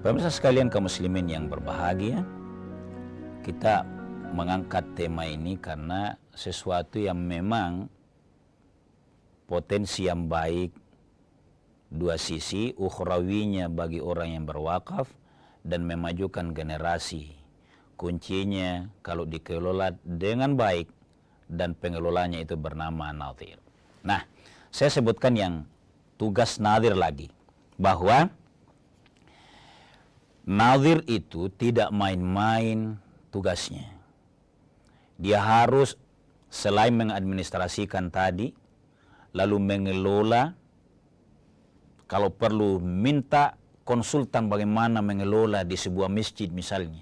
Pemirsa sekalian kaum muslimin yang berbahagia, kita mengangkat tema ini karena sesuatu yang memang potensi yang baik, dua sisi, ukhrawinya bagi orang yang berwakaf dan memajukan generasi. Kuncinya kalau dikelola dengan baik dan pengelolanya itu bernama nadhir. Nah, saya sebutkan yang tugas nadhir lagi, bahwa nadhir itu tidak main-main tugasnya. Dia harus selain mengadministrasikan tadi, lalu mengelola, kalau perlu minta konsultan bagaimana mengelola di sebuah masjid misalnya.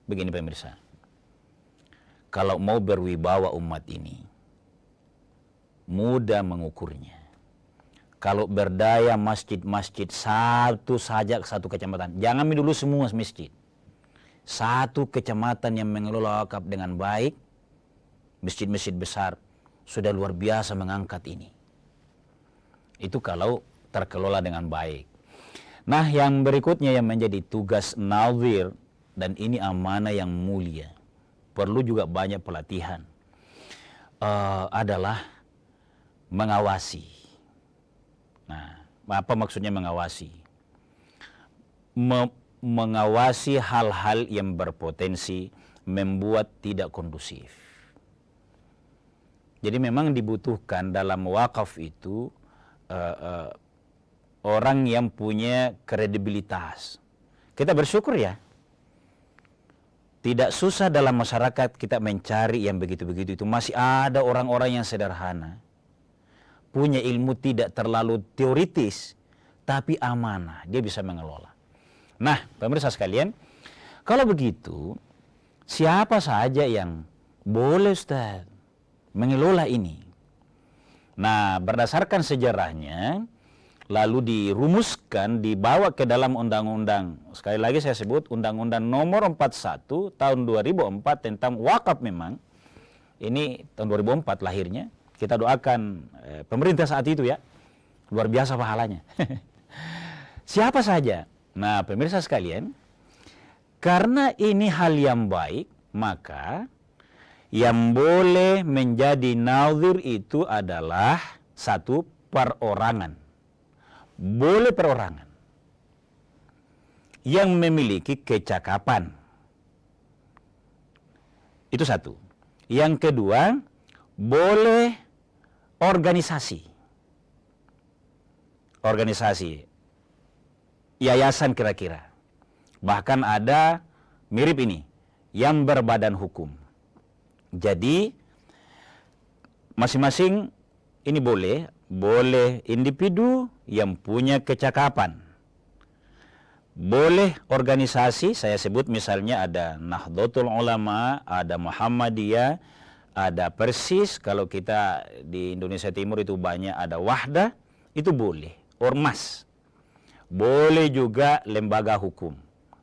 Begini pemirsa, kalau mau berwibawa umat ini, mudah mengukurnya. Kalau berdaya masjid-masjid satu saja, satu kecamatan, jangan dulu semua masjid. Satu kecamatan yang mengelola wakaf dengan baik, masjid-masjid besar, sudah luar biasa mengangkat ini. Itu kalau terkelola dengan baik. Nah, yang berikutnya yang menjadi tugas nadhir, dan ini amanah yang mulia, perlu juga banyak pelatihan, adalah mengawasi. Nah, apa maksudnya mengawasi? Mengawasi hal-hal yang berpotensi membuat tidak kondusif. Jadi memang dibutuhkan dalam wakaf itu orang yang punya kredibilitas. Kita bersyukur ya, tidak susah dalam masyarakat kita mencari yang begitu-begitu itu. Masih ada orang-orang yang sederhana, punya ilmu tidak terlalu teoritis, tapi amanah, dia bisa mengelola. Nah, pemirsa sekalian, kalau begitu, siapa saja yang boleh Ustaz mengelola ini? Nah, berdasarkan sejarahnya, lalu dirumuskan, dibawa ke dalam undang-undang, sekali lagi saya sebut, Undang-Undang Nomor 41 tahun 2004 tentang wakaf memang. Ini tahun 2004 lahirnya. Kita doakan pemerintah saat itu ya, luar biasa pahalanya. Siapa saja? Nah, pemirsa sekalian, karena ini hal yang baik, maka yang boleh menjadi nadhir itu adalah satu, perorangan. Boleh perorangan yang memiliki kecakapan. Itu satu. Yang kedua, boleh organisasi. Organisasi. Yayasan kira-kira. Bahkan ada mirip ini, yang berbadan hukum. Jadi, masing-masing ini boleh individu yang punya kecakapan. Boleh organisasi, saya sebut misalnya ada Nahdlatul Ulama, ada Muhammadiyah, ada Persis, kalau kita di Indonesia Timur itu banyak, ada Wahdah, itu boleh. Ormas. Boleh juga lembaga hukum.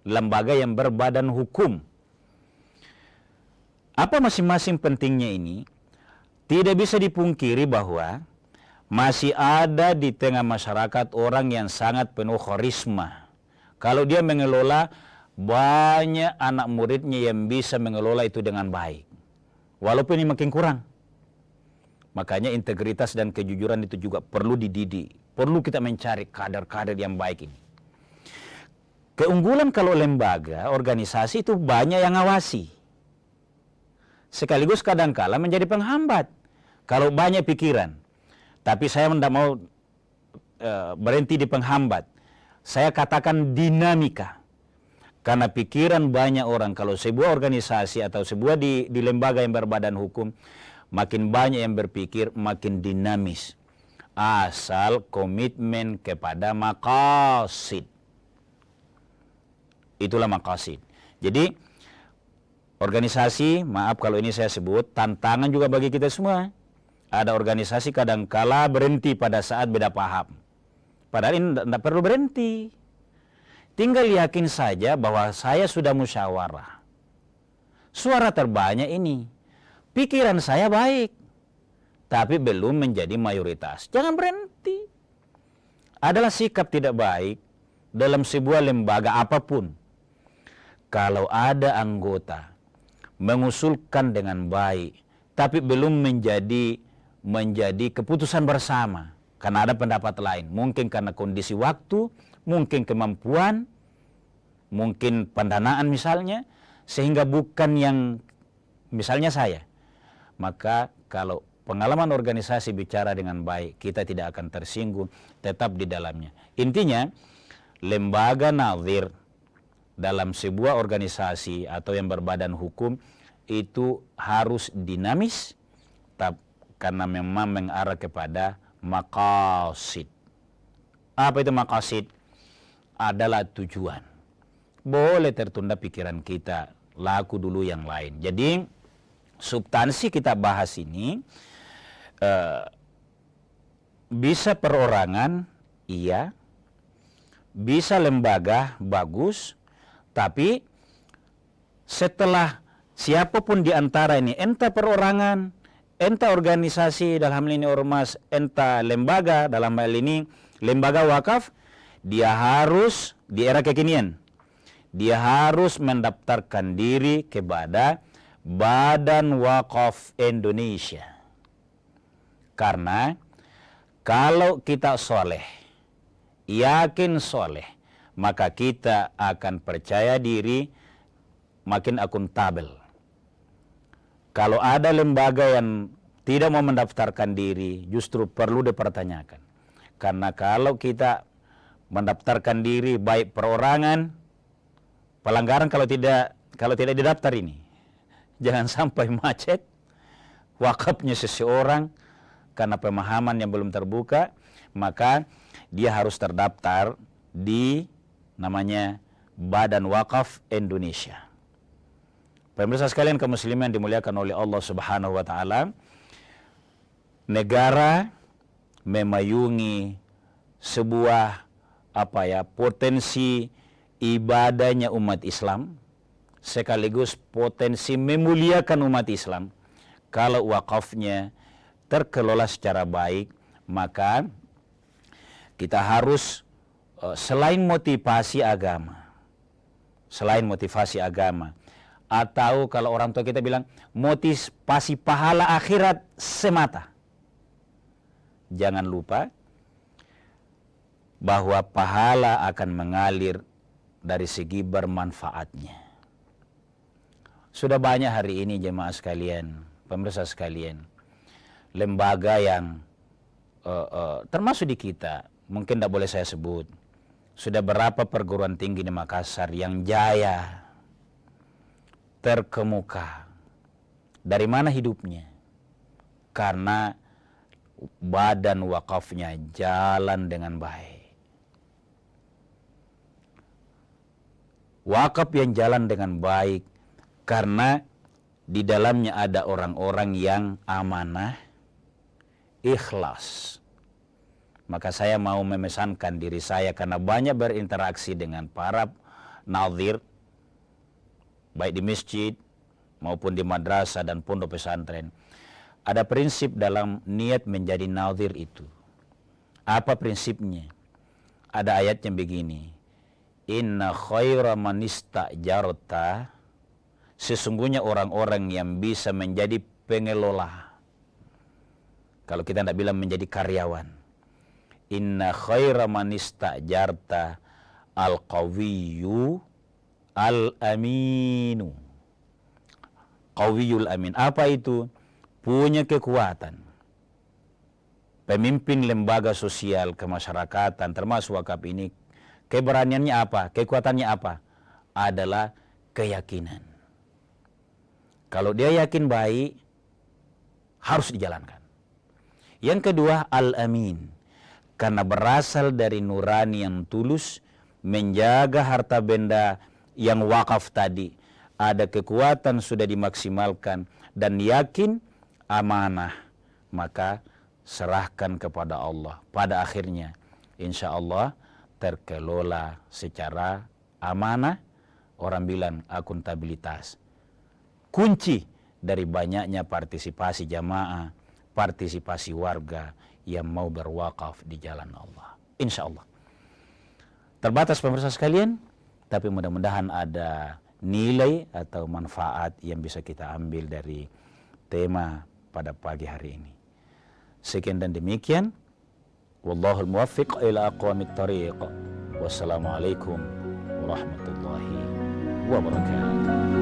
Lembaga yang berbadan hukum. Apa masing-masing pentingnya ini? Tidak bisa dipungkiri bahwa masih ada di tengah masyarakat orang yang sangat penuh karisma. Kalau dia mengelola, banyak anak muridnya yang bisa mengelola itu dengan baik. Walaupun ini makin kurang. Makanya integritas dan kejujuran itu juga perlu dididik. Perlu kita mencari kader-kader yang baik ini. Keunggulan kalau lembaga, organisasi itu banyak yang ngawasi. Sekaligus kadangkala menjadi penghambat. Kalau banyak pikiran. Tapi saya tidak mau berhenti di penghambat. Saya katakan dinamika. Karena pikiran banyak orang, kalau sebuah organisasi atau sebuah di lembaga yang berbadan hukum, makin banyak yang berpikir, makin dinamis. Asal komitmen kepada maqasid. Itulah maqasid. Jadi, organisasi, maaf kalau ini saya sebut, tantangan juga bagi kita semua. Ada organisasi kadangkala berhenti pada saat beda paham. Padahal ini tidak perlu berhenti. Tinggal yakin saja bahwa saya sudah musyawarah. Suara terbanyak ini. Pikiran saya baik. Tapi belum menjadi mayoritas. Jangan berhenti. Adalah sikap tidak baik. dalam sebuah lembaga apapun, kalau ada anggota mengusulkan dengan baik, tapi belum menjadi keputusan bersama, karena ada pendapat lain, mungkin karena kondisi waktu, mungkin kemampuan, mungkin pendanaan misalnya, sehingga bukan yang misalnya saya, maka kalau pengalaman organisasi bicara dengan baik, kita tidak akan tersinggung, tetap di dalamnya. Intinya, lembaga nadhir dalam sebuah organisasi atau yang berbadan hukum itu harus dinamis, karena memang mengarah kepada maqasid. Apa itu maqasid? Adalah tujuan. Boleh tertunda pikiran kita, laku dulu yang lain. Jadi, substansi kita bahas ini, bisa perorangan, iya. Bisa lembaga, bagus. Tapi, setelah siapapun di antara ini, entah perorangan, entah organisasi dalam hal ini ormas, entah lembaga dalam hal ini lembaga wakaf, dia harus di era kekinian, dia harus mendaftarkan diri kepada Badan Wakaf Indonesia. Karena kalau kita soleh, yakin soleh, maka kita akan percaya diri, makin akuntabel. Kalau ada lembaga yang tidak mau mendaftarkan diri, justru perlu dipertanyakan. Karena kalau kita mendaftarkan diri baik perorangan, pelanggaran kalau tidak didaftar ini, jangan sampai macet wakafnya seseorang karena pemahaman yang belum terbuka, maka dia harus terdaftar di namanya Badan Wakaf Indonesia. Pemirsa sekalian kaum muslimin yang dimuliakan oleh Allah Subhanahu wa taala, negara memayungi sebuah potensi ibadahnya umat Islam, sekaligus potensi memuliakan umat Islam. Kalau wakafnya terkelola secara baik, maka kita harus selain motivasi agama, atau kalau orang tua kita bilang motivasi pahala akhirat semata, jangan lupa bahwa pahala akan mengalir dari segi bermanfaatnya. Sudah banyak hari ini jemaah sekalian, pemirsa sekalian, lembaga yang termasuk di kita, mungkin tidak boleh saya sebut, sudah berapa perguruan tinggi di Makassar yang jaya, terkemuka. Dari mana hidupnya? Karena badan wakafnya jalan dengan baik. Wakaf yang jalan dengan baik karena di dalamnya ada orang-orang yang amanah, ikhlas. Maka saya mau memesankan diri saya, karena banyak berinteraksi dengan para nadhir, baik di masjid maupun di madrasah dan pondok pesantren. Ada prinsip dalam niat menjadi nadhir itu. Apa prinsipnya? Ada ayatnya begini, inna khaira man istajarta, sesungguhnya orang-orang yang bisa menjadi pengelola, kalau kita tidak bilang menjadi karyawan, inna khaira man istajarta al-qawiyyu al-aminu. Qawiyul amin. Apa itu? Punya kekuatan. Pemimpin lembaga sosial kemasyarakatan termasuk wakaf ini, keberaniannya apa? Kekuatannya apa? Adalah keyakinan. Kalau dia yakin baik, harus dijalankan. Yang kedua, al-amin. Karena berasal dari nurani yang tulus, menjaga harta benda yang wakaf tadi, ada kekuatan sudah dimaksimalkan dan yakin amanah, maka serahkan kepada Allah. Pada akhirnya insya Allah terkelola secara amanah. Orang bilang akuntabilitas. Kunci dari banyaknya partisipasi jamaah, partisipasi warga yang mau berwakaf di jalan Allah, insya Allah. Terbatas pemirsa sekalian, tapi mudah-mudahan ada nilai atau manfaat yang bisa kita ambil dari tema pada pagi hari ini. Sekian dan demikian. Wallahul muwaffiq ila aqwamit thariq. Wassalamualaikum warahmatullahi wabarakatuh.